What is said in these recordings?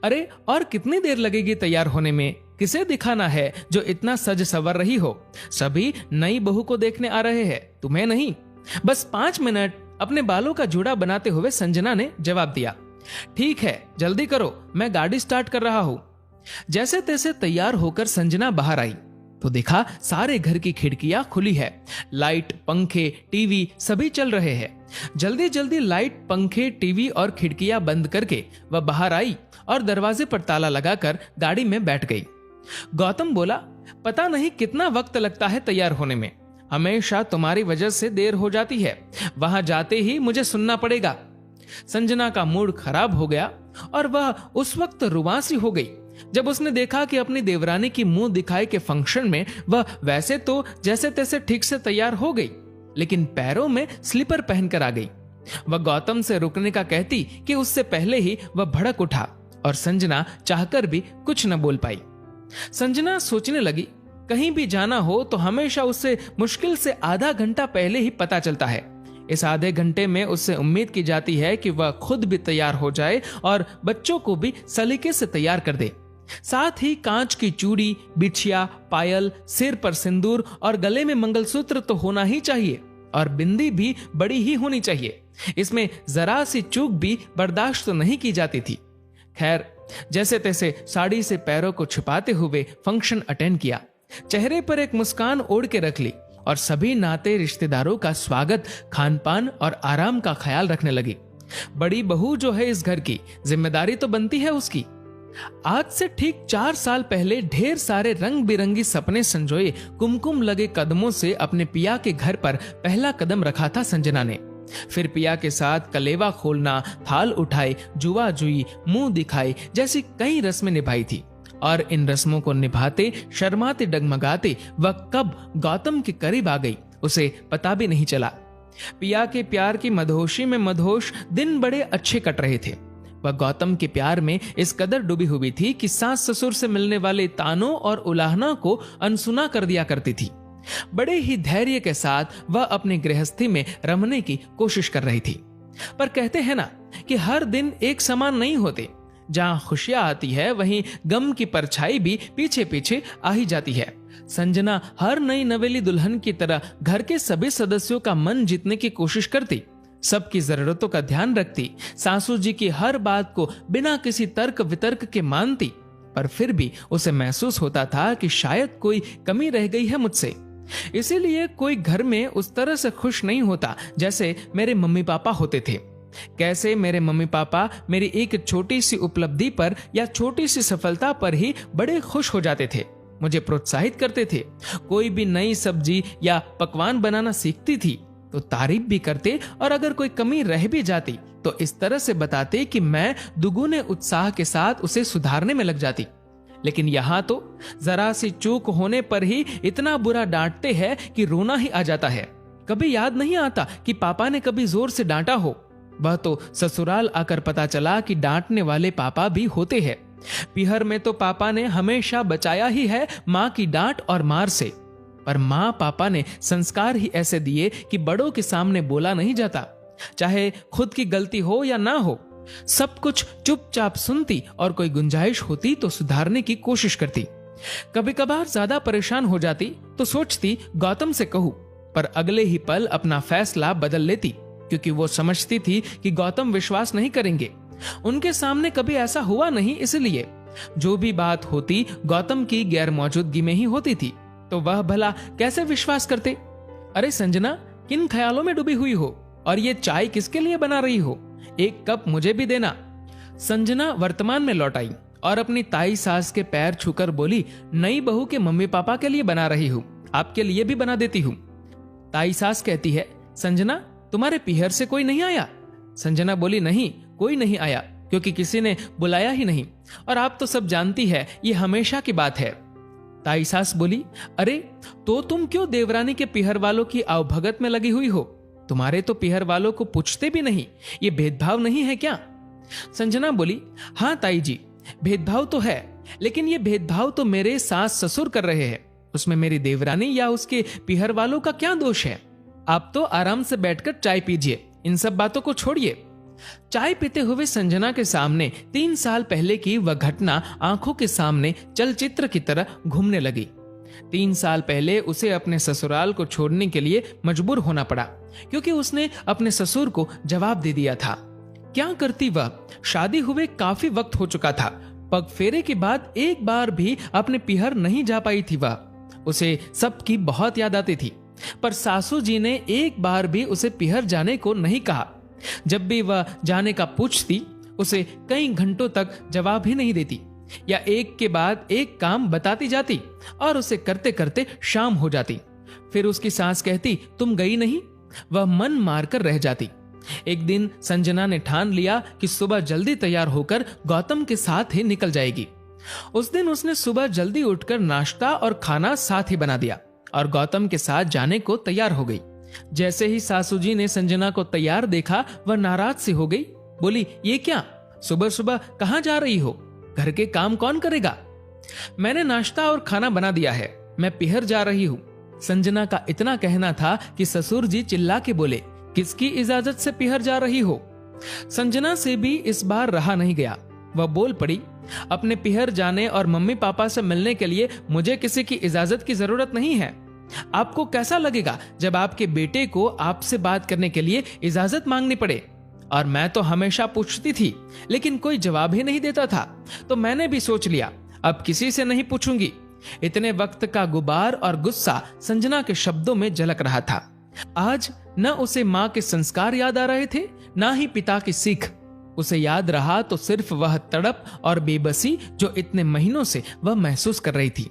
अरे और कितनी देर लगेगी तैयार होने में? किसे दिखाना है जो इतना सज सवर रही हो? सभी नई बहू को देखने आ रहे हैं, तुम्हें नहीं। बस 5 मिनट, अपने बालों का जूड़ा बनाते हुए संजना ने जवाब दिया। ठीक है, जल्दी करो, मैं गाड़ी स्टार्ट कर रहा हूं। जैसे तैसे तैयार होकर संजना बाहर आई तो देखा सारे घर की खिड़कियां खुली है। लाइट, पंखे, टीवी सभी चल रहे हैं। जल्दी जल्दी लाइट, पंखे, टीवी और खिड़कियां बंद करके वह बाहर आई और दरवाजे पर ताला लगाकर गाड़ी में बैठ गई। गौतम बोला, पता नहीं कितना वक्त लगता है तैयार होने में। हमेशा तुम्हारी वजह से देर हो जाती है। वहां जाते ही मुझे सुनना पड़ेगा। संजना का मूड खराब हो गया और वह उस वक्त रुआंसी हो गई जब उसने देखा कि अपनी देवरानी की मुंह दिखाई के फंक्शन में वह वैसे तो जैसे तैसे ठीक से तैयार हो गई, लेकिन पैरों में स्लीपर पहनकर आ गई। वह गौतम से रुकने का कहती कि उससे पहले ही वह भड़क उठा और संजना चाहकर भी कुछ न बोल पाई। संजना सोचने लगी, कहीं भी जाना हो तो हमेशा उससे मुश्किल से आधा घंटा पहले ही पता चलता है। इस आधे घंटे में उससे उम्मीद की जाती है कि वह खुद भी तैयार हो जाए और बच्चों को भी सलीके से तैयार कर दे। साथ ही कांच की चूड़ी, बिछिया, पायल, सिर पर सिंदूर और गले में मंगलसूत्र तो होना ही चाहिए और बिंदी भी बड़ी ही होनी चाहिए। इसमें जरा सी चूक भी बर्दाश्त तो नहीं की जाती थी। खैर, जैसे तैसे साड़ी से पैरों को छुपाते हुए फंक्शन अटेंड किया। चेहरे पर एक मुस्कान ओढ़ के रख ली और सभी नाते रिश्तेदारों का स्वागत, खान पान और आराम का ख्याल रखने लगी। बड़ी बहू जो है इस घर की, जिम्मेदारी तो बनती है उसकी। आज से ठीक 4 साल पहले ढेर सारे रंग बिरंगी सपने संजोए कुमकुम लगे कदमों से अपने पिया के घर पर पहला कदम रखा था संजना ने। फिर पिया के साथ कलेवा खोलना, थाल उठाए, जुआ जुई, मुंह दिखाई जैसी कई रस्में निभाई थी और इन रस्मों को निभाते, शर्माते, डगमगाते वह कब गौतम के करीब आ गई उसे पता भी नहीं चला। पिया के प्यार की मदहोशी में मदहोश दिन बड़े अच्छे कट रहे थे। वह गौतम के प्यार में इस कदर डूबी हुई थी कि सास ससुर से मिलने वाले तानों और उलाहना को अनसुना कर दिया करती थी। बड़े ही धैर्य के साथ वह अपनी गृहस्थी में रमने की कोशिश कर रही थी। पर कहते हैं ना कि हर दिन एक समान नहीं होते। जहां खुशियां आती है वहीं गम की परछाई भी पीछे पीछे आ ही जाती है। संजना हर नई नवेली दुल्हन की तरह घर के सभी सदस्यों का मन जीतने की कोशिश करती, सबकी जरूरतों का ध्यान रखती, सासू जी की हर बात को बिना किसी तर्क वितर्क के मानती। पर फिर भी उसे महसूस होता था कि शायद कोई कमी रह गई है मुझसे। इसीलिए कोई घर में उस तरह से खुश नहीं होता जैसे मेरे मम्मी पापा होते थे। कैसे मेरे मम्मी पापा मेरी एक छोटी सी उपलब्धि पर या छोटी सी सफलता पर ही बड़े खुश हो जाते थे, मुझे प्रोत्साहित करते थे। कोई भी नई सब्जी या पकवान बनाना सीखती थी तो तारीफ भी करते और अगर कोई कमी रह भी जाती तो इस तरह से बताते कि मैं दुगुने उत्साह के साथ उसे सुधारने में लग जाती। लेकिन यहाँ तो जरा सी चूक होने पर ही इतना बुरा डांटते हैं कि रोना ही आ जाता है। कभी याद नहीं आता कि पापा ने कभी जोर से डांटा हो। वह तो ससुराल आकर पता चला कि डांटने वाले पापा भी होते हैं। पिहर में तो पापा ने हमेशा बचाया ही है माँ की डांट और मार से। पर माँ पापा ने संस्कार ही ऐसे दिए कि बड़ों के सामने बोला नहीं जाता, चाहे खुद की गलती हो या ना हो। सब कुछ चुपचाप सुनती और कोई गुंजाइश होती तो सुधारने की कोशिश करती। कभी कभार ज्यादा परेशान हो जाती तो सोचती गौतम से कहूं, पर अगले ही पल अपना फैसला बदल लेती क्योंकि वो समझती थी कि गौतम विश्वास नहीं करेंगे। उनके सामने कभी ऐसा हुआ नहीं, इसलिए जो भी बात होती गौतम की गैर मौजूदगी में ही होती थी, तो वह भला कैसे विश्वास करते। अरे संजना, किन ख्यालों में डूबी हुई हो और ये चाय किसके लिए बना रही हो? एक कप मुझे भी देना। संजना वर्तमान में लौट आई और अपनी ताई सास के पैर छूकर बोली, नई बहू के मम्मी पापा के लिए बना रही हूँ, आपके लिए भी बना देती हूँ। ताई सास कहती है, संजना तुम्हारे पीहर से कोई नहीं आया? संजना बोली, नहीं, कोई नहीं आया क्योंकि किसी ने बुलाया ही नहीं और आप तो सब जानती है ये हमेशा की बात है। ताई सास बोली, अरे तो तुम क्यों देवरानी के पीहर वालों की आवभगत में लगी हुई हो? तुम्हारे तो पीहर वालों को पूछते भी नहीं, ये भेदभाव नहीं है क्या? संजना बोली, हाँ ताई जी, भेदभाव तो है, लेकिन ये भेदभाव तो मेरे सास ससुर कर रहे हैं, उसमें मेरी देवरानी या उसके पीहर वालों का क्या दोष है? आप तो आराम से बैठकर चाय पीजिए, इन सब बातों को छोड़िए। चाय पीते हुए संजना के सामने 3 साल पहले की वह घटना आंखों के सामने चलचित्र की तरह घूमने लगी। 3 साल पहले उसे अपने ससुराल को छोड़ने के लिए मजबूर होना पड़ा, क्योंकि उसने अपने ससुर को जवाब दे दिया था। क्या करती वह? शादी हुए काफी वक्त हो चुका था। पग फेरे के बाद एक बार भी अपने पिहर नहीं जा पाई थी वह। उसे सबकी बहुत याद आती थी, पर सासू जी ने एक बार भी उसे पिहर जाने को नहीं कहा। जब भी वह जाने का पूछती, उसे कई घंटों तक जवाब ही नहीं देती, या एक के बाद एक काम बताती जाती और उसे करते करते शाम हो जाती। फिर उसकी सास कहती, तुम गई नहीं? वह मन मारकर रह जाती। एक दिन संजना ने ठान लिया कि सुबह जल्दी तैयार होकर गौतम के साथ ही निकल जाएगी। उस दिन उसने सुबह जल्दी उठकर नाश्ता और खाना साथ ही बना दिया और गौतम के साथ जाने को तैयार हो गई। जैसे ही सासू जी ने संजना को तैयार देखा, वह नाराज सी हो गई। बोली, ये क्या, सुबह सुबह कहां जा रही हो? घर के काम कौन करेगा? मैंने नाश्ता और खाना बना दिया है, मैं पिहर जा रही हूँ। संजना का इतना कहना था कि ससुर जी चिल्ला के बोले, किसकी इजाजत से पिहर जा रही हो? संजना से भी इस बार रहा नहीं गया। वह बोल पड़ी, अपने पिहर जाने और मम्मी पापा से मिलने के लिए मुझे किसी की इजाजत की जरूरत नहीं है। आपको कैसा लगेगा जब आपके बेटे को आपसे बात करने के लिए इजाजत मांगनी पड़े? और मैं तो हमेशा पूछती थी, लेकिन कोई जवाब ही नहीं देता था। तो मैंने भी सोच लिया, अब किसी से नहीं पूछूंगी। इतने वक्त का गुबार और गुस्सा संजना के शब्दों में झलक रहा था। आज न उसे माँ के संस्कार याद आ रहे थे, ना ही पिता की सीख। उसे याद रहा तो सिर्फ वह तड़प और बेबसी जो इतने महीनों से वह महसूस कर रही थी।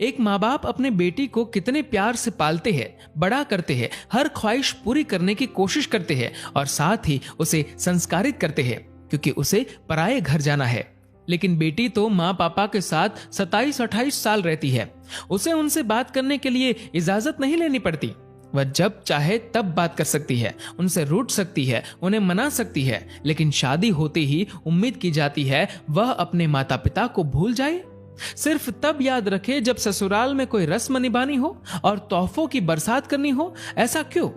एक माँ बाप अपने बेटी को कितने प्यार से पालते हैं, बड़ा करते हैं, हर ख्वाहिश पूरी करने की कोशिश करते हैं और साथ ही उसे संस्कारित करते हैं, क्योंकि उसे पराये घर जाना है। लेकिन बेटी तो माँ पापा के साथ 27-28 साल रहती है। उसे उनसे बात करने के लिए इजाजत नहीं लेनी पड़ती। वह जब चाहे तब बात कर सकती है, उनसे रूठ सकती है, उन्हें मना सकती है। लेकिन शादी होते ही उम्मीद की जाती है वह अपने माता पिता को भूल जाए। सिर्फ तब याद रखे जब ससुराल में कोई रस्म निभानी हो और तोहफों की बरसात करनी हो। ऐसा क्यों?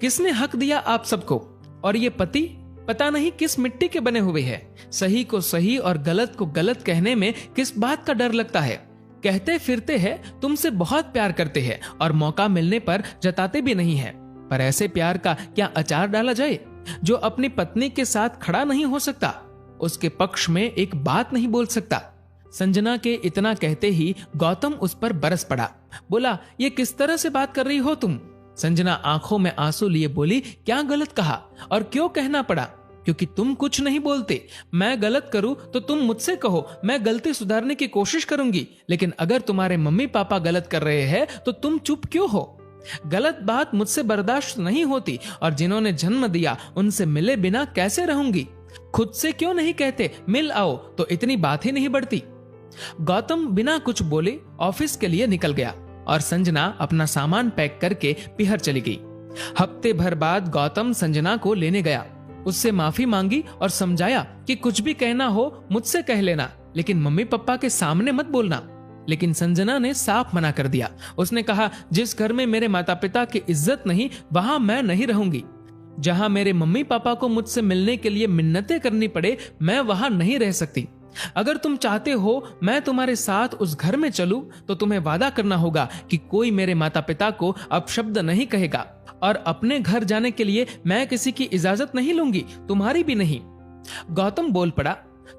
किसने हक दिया आप सबको? और ये पति पता नहीं किस मिट्टी के बने हुए हैं। सही को सही और गलत को गलत कहने में किस बात का डर लगता है? कहते फिरते हैं तुमसे बहुत प्यार करते हैं और मौका मिलने पर जताते भी नहीं है। पर ऐसे प्यार का क्या अचार डाला जाए? जो अपनी पत्नी के साथ खड़ा नहीं हो सकता, उसके पक्ष में एक बात नहीं बोल सकता। संजना के इतना कहते ही गौतम उस पर बरस पड़ा। बोला, ये किस तरह से बात कर रही हो तुम? संजना आंखों में आंसू लिए बोली, क्या गलत कहा और क्यों कहना पड़ा? क्योंकि तुम कुछ नहीं बोलते। मैं गलत करूं तो तुम मुझसे कहो, मैं गलती सुधारने की कोशिश करूंगी। लेकिन अगर तुम्हारे मम्मी पापा गलत कर रहे हैं तो तुम चुप क्यों हो? गलत बात मुझसे बर्दाश्त नहीं होती और जिन्होंने जन्म दिया उनसे मिले बिना कैसे रहूंगी? खुद से क्यों नहीं कहते मिल आओ, तो इतनी बात ही नहीं बढ़ती। गौतम बिना कुछ बोले ऑफिस के लिए निकल गया और संजना अपना सामान पैक करके पिहर चली गई। हफ्ते भर बाद गौतम संजना को लेने गया। उससे माफी मांगी और समझाया कि कुछ भी कहना हो मुझसे कह लेना, लेकिन मम्मी पापा के सामने मत बोलना। लेकिन संजना ने साफ मना कर दिया। उसने कहा, जिस घर में मेरे माता पिता की इज्जत नहीं, वहां मैं नहीं रहूंगी। जहां मेरे मम्मी पापा को मुझसे मिलने के लिए मिन्नतें करनी पड़े, मैं वहां नहीं रह सकती। अगर तुम चाहते हो मैं तुम्हारे साथ उस घर में चलूं, तो तुम्हें वादा करना होगा कि कोई मेरे माता पिता को अपशब्द नहीं कहेगा और अपने घर जाने के लिए मैं किसी की इजाजत नहीं लूंगी, तुम्हारी भी नहीं। गौतम बोल पड़ा,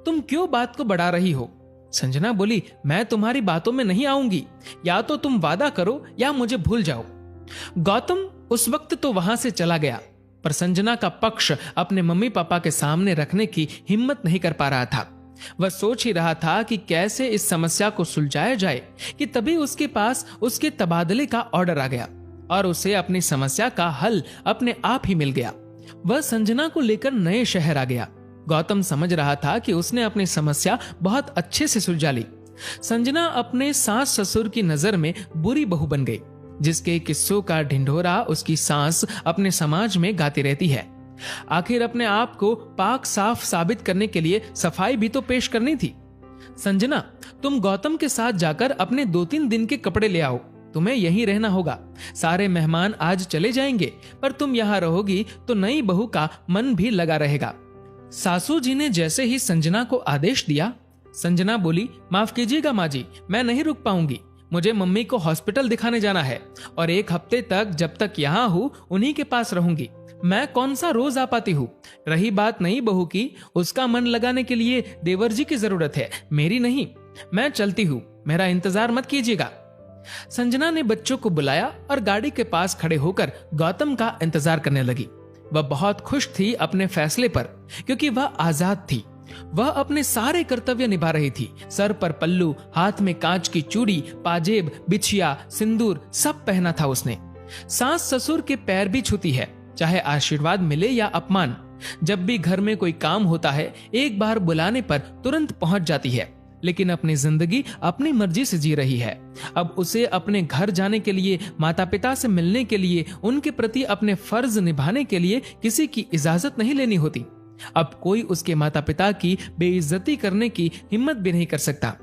तुम क्यों बात को बढ़ा रही हो? संजना बोली, मैं तुम्हारी बातों में नहीं आऊंगी। या तो तुम वादा करो या मुझे भूल जाओ। गौतम उस वक्त तो वहां से चला गया, पर संजना का पक्ष अपने मम्मी पापा के सामने रखने की हिम्मत नहीं कर पा रहा था। वह सोच ही रहा था कि कैसे इस समस्या को सुलझाया जाए कि तभी उसके पास उसके तबादले का ऑर्डर आ गया और उसे अपनी समस्या का हल अपने आप ही मिल गया। वह संजना को लेकर नए शहर आ गया। गौतम समझ रहा था कि उसने अपनी समस्या बहुत अच्छे से सुलझा ली। संजना अपने सास ससुर की नजर में बुरी बहू बन गई, जिसके किस्सों का ढिंढोरा उसकी सास अपने समाज में गाती रहती है। आखिर अपने आप को पाक साफ साबित करने के लिए सफाई भी तो पेश करनी थी। संजना, तुम गौतम के साथ जाकर अपने 2-3 दिन के कपड़े ले आओ। तुम्हें यहीं रहना होगा। सारे मेहमान आज चले जाएंगे, पर तुम यहाँ रहोगी तो नई बहू का मन भी लगा रहेगा। सासू जी ने जैसे ही संजना को आदेश दिया, संजना बोली, माफ कीजिएगा माँ जी, मैं नहीं रुक पाऊंगी। मुझे मम्मी को हॉस्पिटल दिखाने जाना है और 1 हफ्ते तक जब तक यहाँ हूँ उन्हीं के पास रहूंगी। मैं कौन सा रोज आ पाती हूँ। रही बात नई बहू की, उसका मन लगाने के लिए देवर जी की जरूरत है, मेरी नहीं। मैं चलती हूँ, मेरा इंतजार मत कीजिएगा। संजना ने बच्चों को बुलाया और गाड़ी के पास खड़े होकर गौतम का इंतजार करने लगी। वह बहुत खुश थी अपने फैसले पर, क्योंकि वह आजाद थी। वह अपने सारे कर्तव्य निभा रही थी। सर पर पल्लू, हाथ में कांच की चूड़ी, पाजेब, बिछिया, सिंदूर सब पहना था उसने। सास ससुर के पैर भी छूती है, चाहे आशीर्वाद मिले या अपमान। जब भी घर में कोई काम होता है, एक बार बुलाने पर तुरंत पहुंच जाती है, लेकिन अपनी जिंदगी अपनी मर्जी से जी रही है। अब उसे अपने घर जाने के लिए, माता पिता से मिलने के लिए, उनके प्रति अपने फर्ज निभाने के लिए किसी की इजाजत नहीं लेनी होती। अब कोई उसके माता पिता की बेइज्जती करने की हिम्मत भी नहीं कर सकता।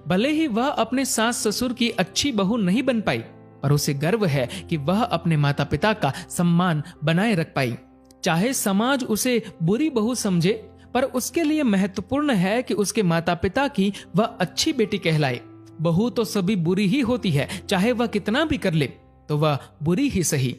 भले ही वह अपने सास ससुर की अच्छी बहू नहीं बन पाई, पर उसे गर्व है कि वह अपने माता पिता का सम्मान बनाए रख पाई। चाहे समाज उसे बुरी बहू समझे, पर उसके लिए महत्वपूर्ण है कि उसके माता पिता की वह अच्छी बेटी कहलाए। बहू तो सभी बुरी ही होती है, चाहे वह कितना भी कर ले तो वह बुरी ही सही।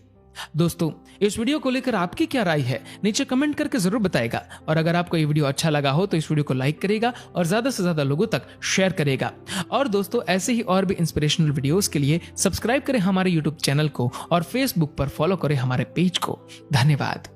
दोस्तों, इस वीडियो को लेकर आपकी क्या राय है, नीचे कमेंट करके जरूर बताएगा। और अगर आपको ये वीडियो अच्छा लगा हो तो इस वीडियो को लाइक करेगा और ज्यादा से ज्यादा लोगों तक शेयर करेगा। और दोस्तों, ऐसे ही और भी इंस्पिरेशनल वीडियोस के लिए सब्सक्राइब करें हमारे यूट्यूब चैनल को और फेसबुक पर फॉलो करें हमारे पेज को। धन्यवाद।